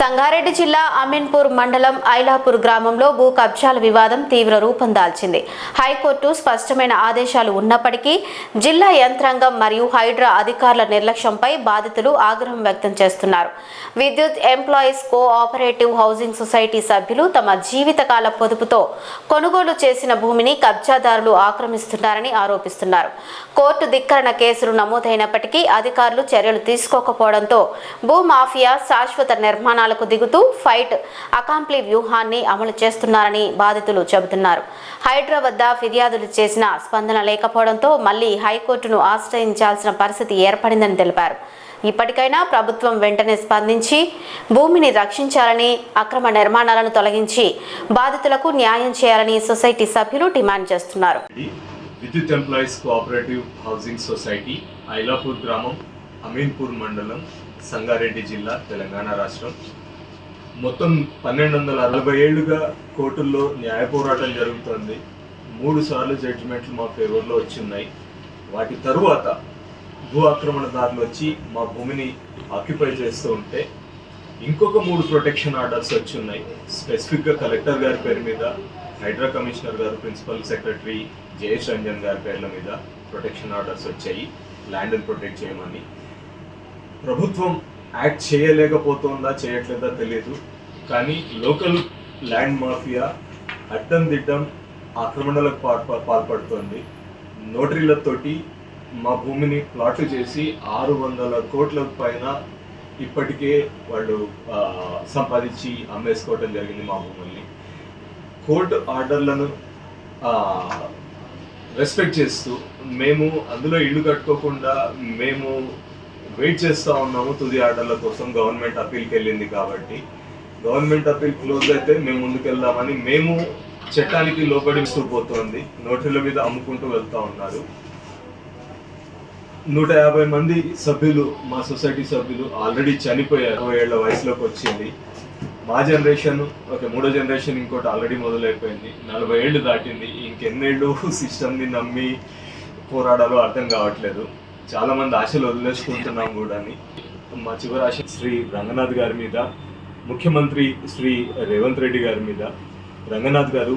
సంగారెడ్డి జిల్లా అమీన్పూర్ మండలం ఐలాపూర్ గ్రామంలో భూ కబ్జాల వివాదం తీవ్ర రూపం దాల్చింది. హైకోర్టు స్పష్టమైన ఆదేశాలు ఉన్నప్పటికీ జిల్లా యంత్రాంగం మరియు హైడ్రా అధికారుల నిర్లక్ష్యంపై బాధితులు ఆగ్రహం వ్యక్తం చేస్తున్నారు. విద్యుత్ ఎంప్లాయీస్ కోఆపరేటివ్ హౌసింగ్ సొసైటీ సభ్యులు తమ జీవితకాల పొదుపుతో కొనుగోలు చేసిన భూమిని కబ్జాదారులు ఆక్రమిస్తున్నారని ఆరోపిస్తున్నారు. కోర్టు ధిక్కరణ కేసులు నమోదైనప్పటికీ అధికారులు చర్యలు తీసుకోకపోవడంతో భూమాఫియా శాశ్వత నిర్మాణాలకు దిగుతూ ఫైట్ అకాంప్లీ వ్యూహాన్ని అమలు చేస్తున్నారని బాధితులు చెబుతున్నారు. హైడ్రా వద్ద ఫిర్యాదులు చేసిన స్పందన లేకపోవడంతో మళ్లీ హైకోర్టును ఆశ్రయించాల్సిన పరిస్థితి ఏర్పడిందని తెలిపారు. ఇప్పటికైనా ప్రభుత్వం వెంటనే స్పందించి భూమిని రక్షించాలని, అక్రమ నిర్మాణాలను తొలగించి బాధితులకు న్యాయం చేయాలని సొసైటీ సభ్యులు డిమాండ్ చేస్తున్నారు. విద్యుత్ employees cooperative housing society Ailapur గ్రామం అమీన్పూర్ మండలం సంగారెడ్డి జిల్లా తెలంగాణ రాష్ట్రం. మొత్తం 1240 ఏళ్లుగా కోర్టుల్లో న్యాయ పోరాటం జరుగుతుంది. 3 సార్లు జడ్జిమెంట్లు మా ఫేవర్లో వచ్చి ఉన్నాయి. వాటి తరువాత భూ ఆక్రమణదారులు వచ్చి మా భూమిని ఆక్యుపై చేస్తూ ఉంటే ఇంకొక 3 ప్రొటెక్షన్ ఆర్డర్స్ వచ్చి ఉన్నాయి. స్పెసిఫిక్గా కలెక్టర్ గారి పేరు మీద, హైడ్రా కమిషనర్ గారు, ప్రిన్సిపల్ సెక్రటరీ జయేష్ రంజన్ గారి పేర్ల మీద ప్రొటెక్షన్ ఆర్డర్స్ వచ్చాయి ల్యాండ్ని ప్రొటెక్ట్ చేయమని. ప్రభుత్వం యాక్ట్ చేయలేకపోతుందా చేయట్లేదా తెలియదు, కానీ లోకల్ ల్యాండ్ మాఫియా అడ్డం దిడ్డం ఆక్రమణలకు పాల్పడుతోంది. నోటరీలతోటి మా భూమిని ప్లాట్లు చేసి 600 కోట్ల పైన ఇప్పటికే వాళ్ళు సంపాదించి అమ్మేసుకోవటం జరిగింది మా భూముల్ని. కోర్టు ఆర్డర్లను రెస్పెక్ట్ చేస్తూ మేము అందులో ఇల్లు కట్టుకోకుండా మేము వెయిట్ చేస్తూ ఉన్నాము తుది ఆర్డర్ల కోసం. గవర్నమెంట్ అప్పీల్కి వెళ్ళింది కాబట్టి గవర్నమెంట్ అప్పీల్ క్లోజ్ అయితే మేము ముందుకెళ్దామని మేము చట్టానికి లోబడిస్తూ పోతోంది. నోటరీల మీద అమ్ముకుంటూ వెళ్తూ ఉన్నారు. 150 మంది సభ్యులు, మా సొసైటీ సభ్యులు ఆల్రెడీ చనిపోయారు. 60 ఏళ్ల వయసులోకి వచ్చింది. మా జనరేషన్ మూడో జనరేషన్ ఇంకోటి ఆల్రెడీ మొదలైపోయింది. 40 ఏళ్ళు దాటింది. ఇంకెన్నేళ్ళు సిస్టమ్ని నమ్మి పోరాడాలో అర్థం కావట్లేదు. చాలా మంది ఆశలు వదిలేసుకుంటున్నాం కూడా. మా చివరి ఆశ శ్రీ రంగనాథ్ గారి మీద, ముఖ్యమంత్రి శ్రీ రేవంత్ రెడ్డి గారి మీద. రంగనాథ్ గారు,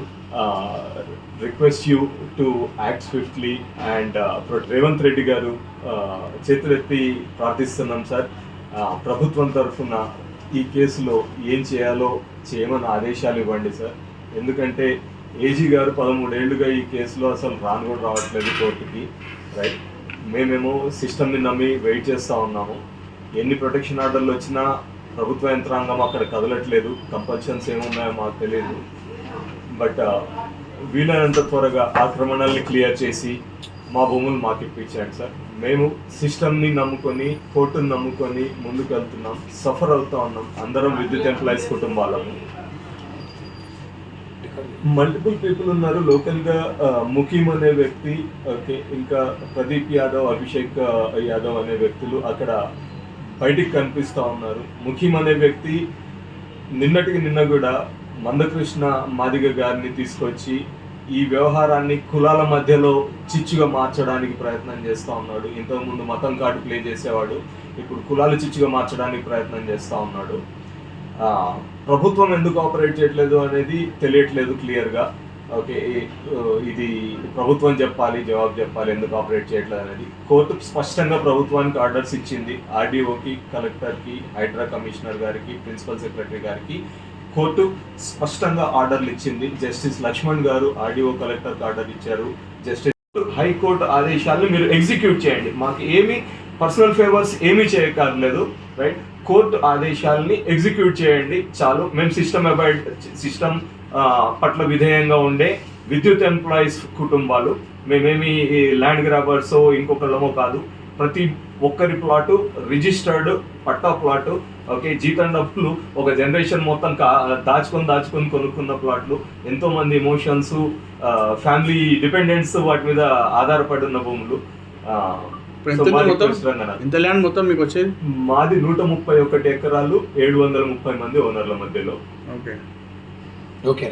request you to act swiftly and Revanth Reddy గారు చేతులెత్తి ప్రార్థిస్తున్నాం సార్, ప్రభుత్వం తరఫున ఈ కేసులో ఏం చేయాలో చేయమని ఆదేశాలు ఇవ్వండి సార్. ఎందుకంటే ఏజీ గారు 13 ఏళ్లుగా ఈ కేసులో అసలు రాను కూడా రావట్లేదు కోర్టుకి. రైట్, మేమేమో సిస్టమ్ని నమ్మి వెయిట్ చేస్తూ ఉన్నాము. ఎన్ని ప్రొటెక్షన్ ఆర్డర్లు వచ్చినా ప్రభుత్వ యంత్రాంగం అక్కడ కదలట్లేదు. కంపల్షన్స్ ఏమున్నాయో మాకు తెలియదు. బట్ వీలైనంత త్వరగా ఆక్రమణల్ని క్లియర్ చేసి మా భూములు మాకు ఇప్పించండి సార్. మేము సిస్టమ్ని నమ్ముకొని, కోర్టును నమ్ముకొని ముందుకు వెళ్తున్నాం. సఫర్ అవుతూ ఉన్నాం అందరం, విద్యుత్ ఎంప్లాయీస్ కుటుంబాలను. మల్టిపుల్ పీపుల్ ఉన్నారు లోకల్గా. ముఖీం అనే వ్యక్తి, ఓకే, ఇంకా ప్రదీప్ యాదవ్, అభిషేక్ యాదవ్ అనే వ్యక్తులు అక్కడ బయటికి కనిపిస్తూ ఉన్నారు. ముఖీం అనే వ్యక్తి నిన్నటికి నిన్న కూడా మందకృష్ణ మాదిగ గారిని తీసుకొచ్చి ఈ వ్యవహారాన్ని కులాల మధ్యలో చిచ్చుగా మార్చడానికి ప్రయత్నం చేస్తూ ఉన్నాడు. ఇంతకుముందు మతం కార్డు ప్లే చేసేవాడు, ఇప్పుడు కులాలు చిచ్చుగా మార్చడానికి ప్రయత్నం చేస్తూ ఉన్నాడు. ప్రభుత్వం ఎందుకు ఆపరేట్ చేయట్లేదు అనేది తెలియట్లేదు క్లియర్గా. ఓకే, ఇది ప్రభుత్వం చెప్పాలి, జవాబు చెప్పాలి ఎందుకు ఆపరేట్ చేయట్లేదు అనేది. కోర్టు స్పష్టంగా ప్రభుత్వానికి ఆర్డర్స్ ఇచ్చింది. ఆర్డీఓకి, కలెక్టర్కి, హైడ్రా కమిషనర్ గారికి, ప్రిన్సిపల్ సెక్రటరీ గారికి కోర్టు స్పష్టంగా ఆర్డర్లు ఇచ్చింది. జస్టిస్ లక్ష్మణ్ గారు ఆర్డీఓ, కలెక్టర్కి ఆర్డర్ ఇచ్చారు. జస్టిస్ హైకోర్టు ఆదేశాలను మీరు ఎగ్జిక్యూట్ చేయండి, మాకు ఏమీ పర్సనల్ ఫేవర్స్ ఏమీ చేయక్కర్లేదు. రైట్, కోర్టు ఆదేశాలని ఎగ్జిక్యూట్ చేయండి చాలు. మేము సిస్టమ్ పట్ల విధేయంగా ఉండే విద్యుత్ ఎంప్లాయీస్ కుటుంబాలు, మేమేమి ల్యాండ్ గ్రాబర్సో ఇంకొకళ్ళమో కాదు. ప్రతి ఒక్కరి ప్లాటు రిజిస్టర్డ్ పట్టా ప్లాటు. ఓకే, జీతం డబ్బులు ఒక జనరేషన్ మొత్తం దాచుకొని కొనుక్కున్న ప్లాట్లు. ఎంతోమంది ఎమోషన్స్, ఫ్యామిలీ డిపెండెంట్స్ వాటి మీద ఆధారపడి ఉన్న భూములు. ఇంత ల్యాండ్ మొత్తం మీకు వచ్చేది? మాది 131 ఎకరాలు, 730 మంది ఓనర్ల మధ్యలో. ఓకే.